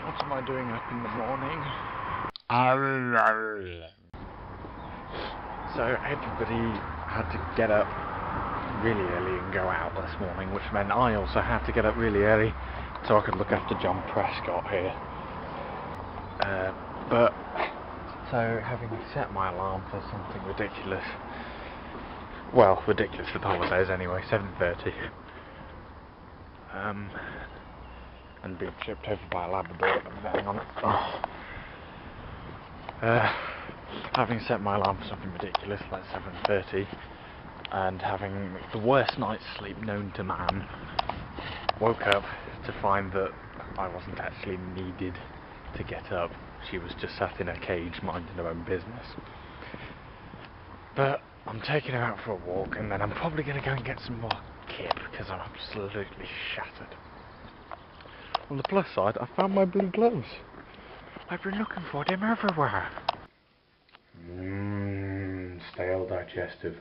What am I doing up in the morning? So everybody had to get up really early and go out this morning, which meant I also had to get up really early so I could look after John Prescott here. So having set my alarm for something ridiculous, well, ridiculous for the holidays anyway, 7:30, and being tripped over by a Labrador and everything on it. Having set my alarm for something ridiculous like 7:30, and having the worst night's sleep known to man, woke up to find that I wasn't actually needed to get up. She was just sat in her cage minding her own business. But I'm taking her out for a walk, and then I'm probably going to go and get some more kip because I'm absolutely shattered. On the plus side, I found my blue gloves. I've been looking for them everywhere. Stale digestive.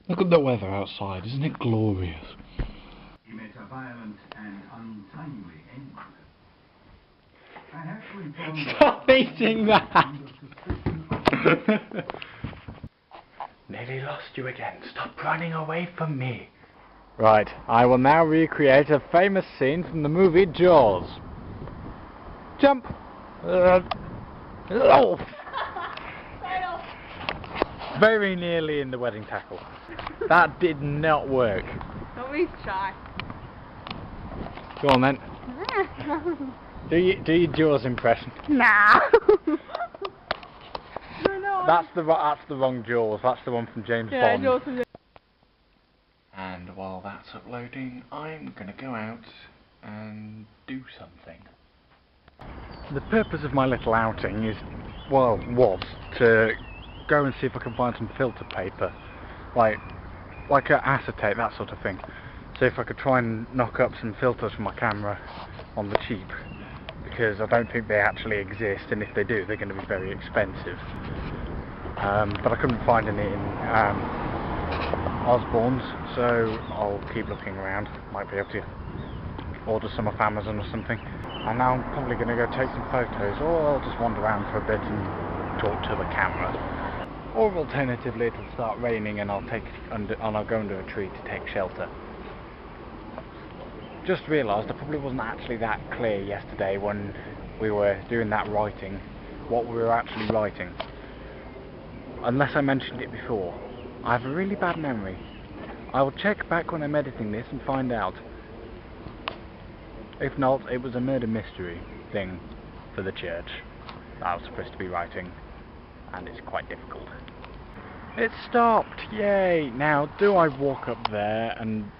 Look at the weather outside, isn't it glorious? He met a violent and untimely end. I have to inform you. Stop eating that! Nearly lost you again. Stop running away from me. Right, I will now recreate a famous scene from the movie Jaws. Jump! Oh. Very nearly in the wedding tackle. That did not work. Don't be shy. Go on then. Do your Jaws impression. Nah. That's the wrong Jaws. That's the one from James Bond. Jaws from And while that's uploading, I'm gonna go out and do something. The purpose of my little outing was to go and see if I can find some filter paper, like acetate, that sort of thing. So if I could try and knock up some filters for my camera on the cheap, because I don't think they actually exist, and if they do, they're going to be very expensive. But I couldn't find any in Osborne's, so I'll keep looking around. Might be able to order some off Amazon or something. And now I'm probably going to go take some photos, or I'll just wander around for a bit and talk to the camera. Or alternatively, it'll start raining and I'll go under a tree to take shelter. Just realised I probably wasn't actually that clear yesterday when we were doing that writing, what we were actually writing. Unless I mentioned it before. I have a really bad memory. I will check back when I'm editing this and find out. If not, it was a murder mystery thing for the church that I was supposed to be writing, and it's quite difficult. It stopped! Yay! Now, do I walk up there and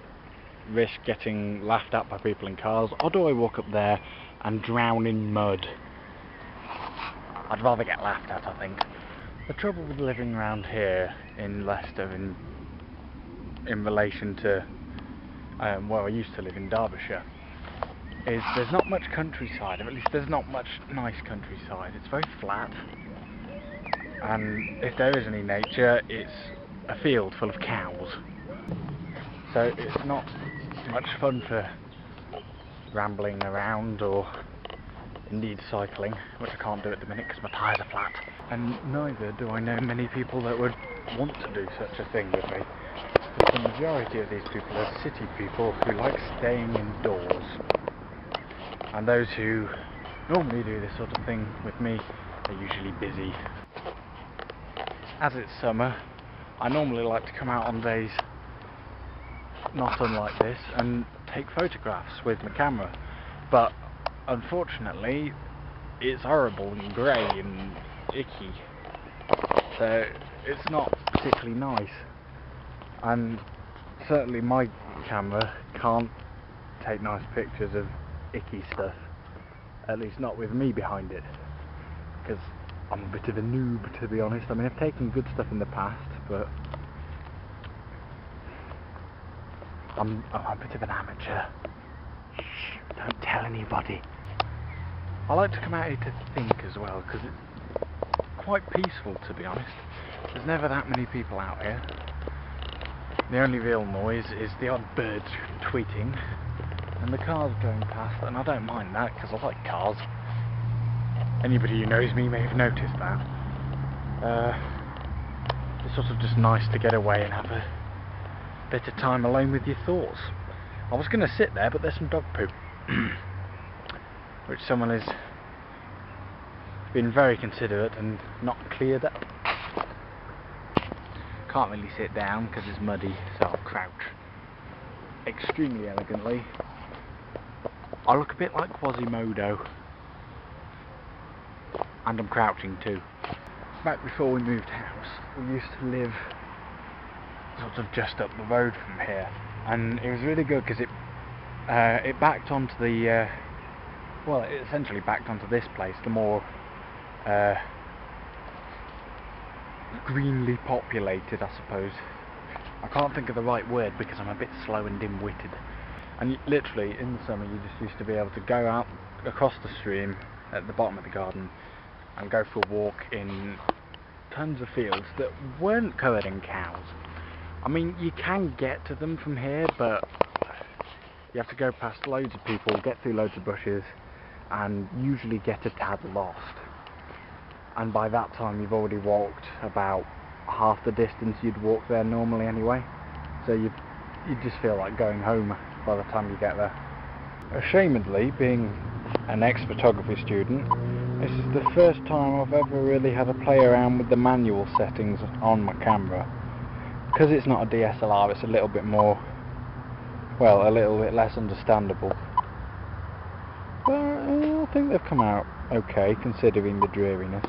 risk getting laughed at by people in cars, or do I walk up there and drown in mud? I'd rather get laughed at, I think. The trouble with living around here in Leicester in relation to where I used to live in Derbyshire is there's not much countryside, or at least there's not much nice countryside. It's very flat, and if there is any nature, it's a field full of cows. So it's not much fun for rambling around or indeed cycling, which I can't do at the minute because my tyres are flat. And neither do I know many people that would want to do such a thing with me, because the majority of these people are city people who like staying indoors. And those who normally do this sort of thing with me are usually busy. As it's summer, I normally like to come out on days not unlike this and take photographs with my camera, but unfortunately it's horrible and grey and icky, so it's not particularly nice, and certainly my camera can't take nice pictures of icky stuff, at least not with me behind it, because I'm a bit of a noob, to be honest. I mean, I've taken good stuff in the past, but I'm a bit of an amateur. Shh, don't tell anybody. I like to come out here to think as well, because it's quite peaceful, to be honest. There's never that many people out here. The only real noise is the odd bird tweeting and the cars going past, and I don't mind that because I like cars. Anybody who knows me may have noticed that. It's sort of just nice to get away and have a bit of time alone with your thoughts. I was going to sit there, but there's some dog poop, which someone has been very considerate and not cleared up. Can't really sit down because it's muddy, so I'll crouch extremely elegantly. I look a bit like Quasimodo, and I'm crouching too. Back before we moved house, we used to live sort of just up the road from here, and it was really good because it backed onto the well, it essentially backed onto this place, the more greenly populated, I suppose. I can't think of the right word because I'm a bit slow and dim-witted. And literally in the summer you just used to be able to go out across the stream at the bottom of the garden and go for a walk in tons of fields that weren't covered in cows. I mean, you can get to them from here, but you have to go past loads of people, get through loads of bushes, and usually get a tad lost. And by that time you've already walked about half the distance you'd walk there normally anyway, so you just feel like going home by the time you get there. Ashamedly, being an ex-photography student, this is the first time I've ever really had to play around with the manual settings on my camera. Because it's not a DSLR, it's a little bit more, well, a little bit less understandable. But I think they've come out okay considering the dreariness.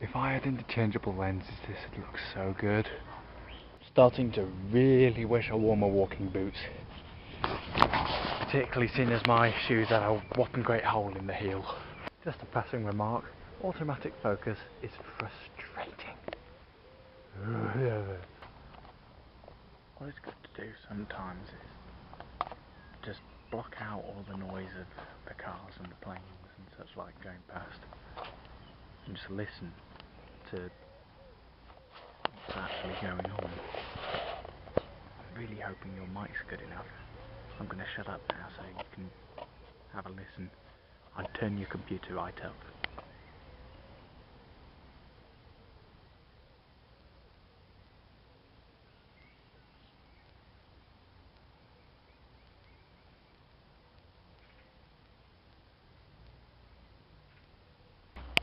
If I had interchangeable lenses, this would look so good. Starting to really wish I wore my walking boots. Particularly seeing as my shoes had a whopping great hole in the heel. Just a passing remark, automatic focus is frustrating. What it's good to do sometimes is just block out all the noise of the cars and the planes and such like going past, and just listen to what's actually going on. I'm really hoping your mic's good enough. I'm going to shut up now so you can have a listen. I'd turn your computer right up.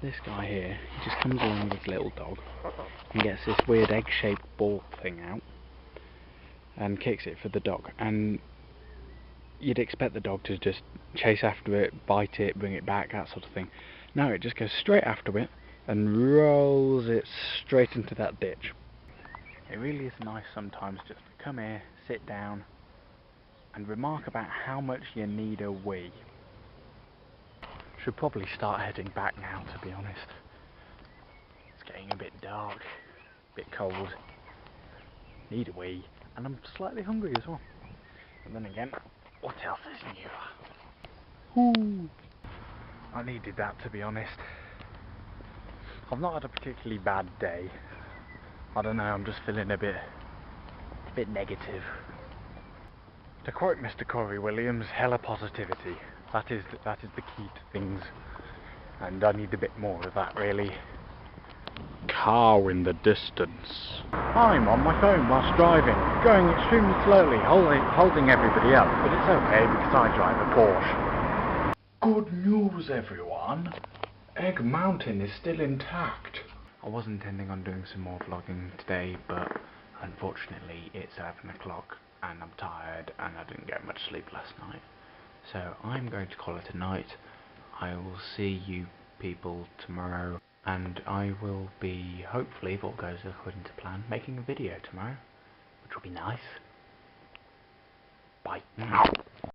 This guy here, he just comes along with his little dog and gets this weird egg-shaped ball thing out and kicks it for the dog, and you'd expect the dog to just chase after it, bite it, bring it back, that sort of thing. No, it just goes straight after it and rolls it straight into that ditch. It really is nice sometimes just to come here, sit down and remark about how much you need a wee. Should probably start heading back now, to be honest. It's getting a bit dark, a bit cold. Need a wee, and I'm slightly hungry as well. And then again, what else is new? Ooh. I needed that, to be honest. I've not had a particularly bad day. I don't know, I'm just feeling a bit negative. To quote Mr. Corey Williams, hella positivity. That is the key to things, and I need a bit more of that, really. Cow in the distance. I'm on my phone whilst driving, going extremely slowly, holding everybody up, but it's okay because I drive a Porsche. Good news, everyone. Egg Mountain is still intact. I was intending on doing some more vlogging today, but unfortunately it's 11 o'clock and I'm tired and I didn't get much sleep last night. So I'm going to call it a night. I will see you people tomorrow, and I will be, hopefully if all goes according to plan, making a video tomorrow, which will be nice. Bye.